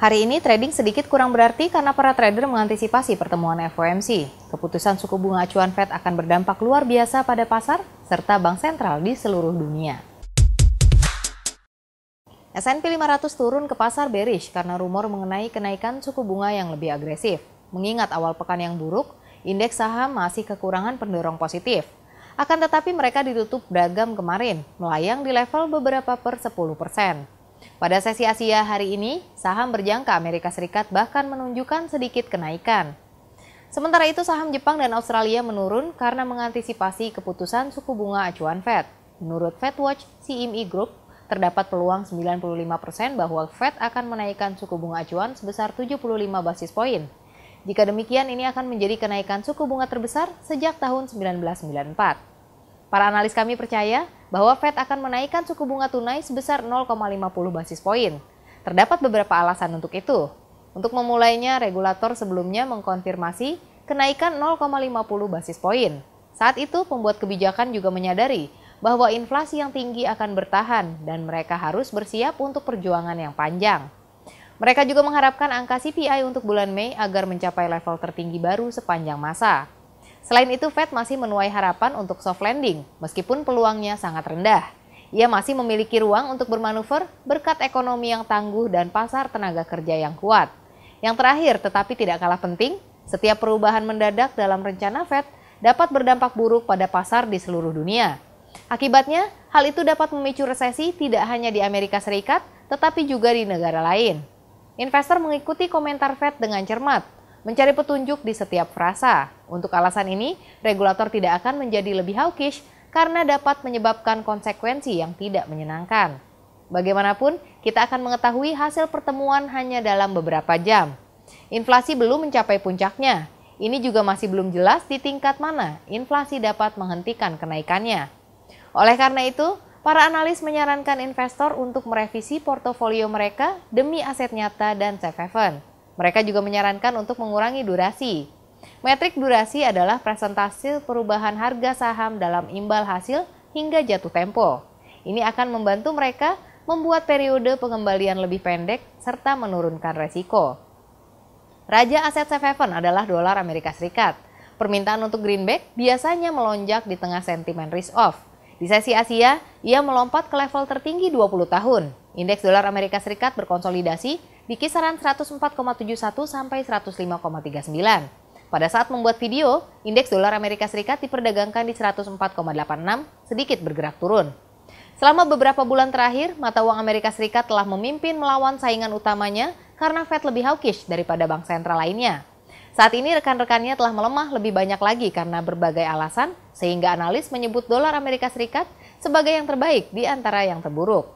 Hari ini trading sedikit kurang berarti karena para trader mengantisipasi pertemuan FOMC. Keputusan suku bunga acuan Fed akan berdampak luar biasa pada pasar serta bank sentral di seluruh dunia. S&P 500 turun ke pasar bearish karena rumor mengenai kenaikan suku bunga yang lebih agresif. Mengingat awal pekan yang buruk, indeks saham masih kekurangan pendorong positif. Akan tetapi mereka ditutup beragam kemarin, melayang di level beberapa per 10%. Pada sesi Asia hari ini, saham berjangka Amerika Serikat bahkan menunjukkan sedikit kenaikan. Sementara itu, saham Jepang dan Australia menurun karena mengantisipasi keputusan suku bunga acuan Fed. Menurut FedWatch CME Group, terdapat peluang 95% bahwa Fed akan menaikkan suku bunga acuan sebesar 75 basis poin. Jika demikian, ini akan menjadi kenaikan suku bunga terbesar sejak tahun 1994. Para analis kami percaya bahwa Fed akan menaikkan suku bunga tunai sebesar 0,50 basis poin. Terdapat beberapa alasan untuk itu. Untuk memulainya, regulator sebelumnya mengkonfirmasi kenaikan 0,50 basis poin. Saat itu, pembuat kebijakan juga menyadari bahwa inflasi yang tinggi akan bertahan dan mereka harus bersiap untuk perjuangan yang panjang. Mereka juga mengharapkan angka CPI untuk bulan Mei agar mencapai level tertinggi baru sepanjang masa. Selain itu, Fed masih menuai harapan untuk soft landing, meskipun peluangnya sangat rendah. Ia masih memiliki ruang untuk bermanuver berkat ekonomi yang tangguh dan pasar tenaga kerja yang kuat. Yang terakhir, tetapi tidak kalah penting, setiap perubahan mendadak dalam rencana Fed dapat berdampak buruk pada pasar di seluruh dunia. Akibatnya, hal itu dapat memicu resesi tidak hanya di Amerika Serikat, tetapi juga di negara lain. Investor mengikuti komentar Fed dengan cermat, mencari petunjuk di setiap frasa. Untuk alasan ini, regulator tidak akan menjadi lebih hawkish karena dapat menyebabkan konsekuensi yang tidak menyenangkan. Bagaimanapun, kita akan mengetahui hasil pertemuan hanya dalam beberapa jam. Inflasi belum mencapai puncaknya. Ini juga masih belum jelas di tingkat mana inflasi dapat menghentikan kenaikannya. Oleh karena itu, para analis menyarankan investor untuk merevisi portofolio mereka demi aset nyata dan safe haven. Mereka juga menyarankan untuk mengurangi durasi. Metrik durasi adalah presentase perubahan harga saham dalam imbal hasil hingga jatuh tempo. Ini akan membantu mereka membuat periode pengembalian lebih pendek serta menurunkan resiko. Raja aset safe haven adalah dolar Amerika Serikat. Permintaan untuk greenback biasanya melonjak di tengah sentimen risk off. Di sesi Asia, ia melompat ke level tertinggi 20 tahun. Indeks dolar Amerika Serikat berkonsolidasi di kisaran 104,71 sampai 105,39. Pada saat membuat video, indeks dolar Amerika Serikat diperdagangkan di 104,86, sedikit bergerak turun. Selama beberapa bulan terakhir, mata uang Amerika Serikat telah memimpin melawan saingan utamanya karena Fed lebih hawkish daripada bank sentral lainnya. Saat ini rekan-rekannya telah melemah lebih banyak lagi karena berbagai alasan, sehingga analis menyebut dolar Amerika Serikat sebagai yang terbaik di antara yang terburuk.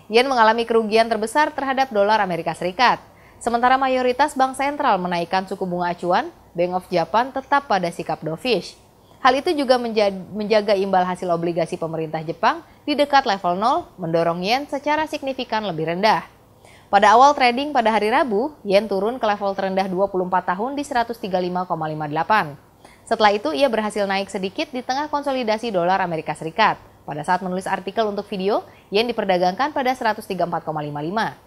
Yen mengalami kerugian terbesar terhadap dolar Amerika Serikat. Sementara mayoritas bank sentral menaikkan suku bunga acuan, Bank of Japan tetap pada sikap dovish. Hal itu juga menjaga imbal hasil obligasi pemerintah Jepang di dekat level 0, mendorong yen secara signifikan lebih rendah. Pada awal trading pada hari Rabu, yen turun ke level terendah 24 tahun di 135,58. Setelah itu, ia berhasil naik sedikit di tengah konsolidasi dolar Amerika Serikat. Pada saat menulis artikel untuk video, yen diperdagangkan pada 134,55.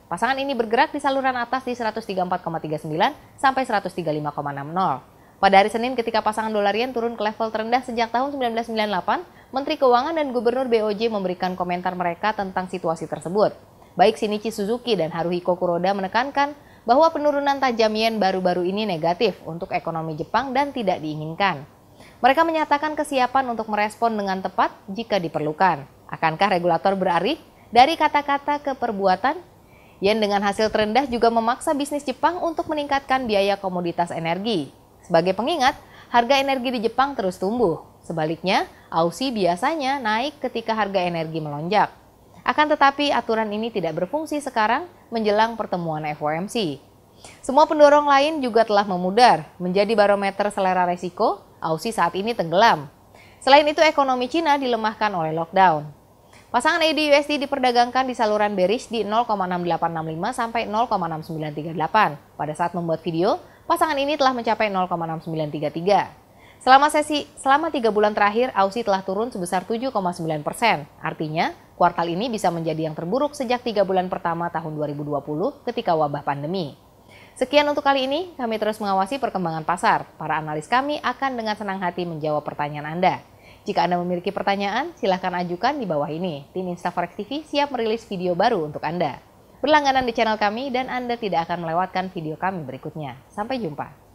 Pasangan ini bergerak di saluran atas di 134,39 sampai 135,60. Pada hari Senin ketika pasangan dolar yen turun ke level terendah sejak tahun 1998, Menteri Keuangan dan Gubernur BOJ memberikan komentar mereka tentang situasi tersebut. Baik Shinichi Suzuki dan Haruhiko Kuroda menekankan bahwa penurunan tajam yen baru-baru ini negatif untuk ekonomi Jepang dan tidak diinginkan. Mereka menyatakan kesiapan untuk merespon dengan tepat jika diperlukan. Akankah regulator beralih dari kata-kata ke perbuatan? Yen dengan hasil terendah juga memaksa bisnis Jepang untuk meningkatkan biaya komoditas energi. Sebagai pengingat, harga energi di Jepang terus tumbuh. Sebaliknya, Aussie biasanya naik ketika harga energi melonjak. Akan tetapi aturan ini tidak berfungsi sekarang menjelang pertemuan FOMC. Semua pendorong lain juga telah memudar, menjadi barometer selera resiko, Aussie saat ini tenggelam. Selain itu, ekonomi Cina dilemahkan oleh lockdown. Pasangan AUD-USD diperdagangkan di saluran bearish di 0,6865 sampai 0,6938. Pada saat membuat video, pasangan ini telah mencapai 0,6933. Selama 3 bulan terakhir, Aussie telah turun sebesar 7,9%. Artinya, Kuartal ini bisa menjadi yang terburuk sejak 3 bulan pertama tahun 2020 ketika wabah pandemi. Sekian untuk kali ini, kami terus mengawasi perkembangan pasar. Para analis kami akan dengan senang hati menjawab pertanyaan Anda. Jika Anda memiliki pertanyaan, silahkan ajukan di bawah ini. Tim Instaforex TV siap merilis video baru untuk Anda. Berlangganan di channel kami dan Anda tidak akan melewatkan video kami berikutnya. Sampai jumpa.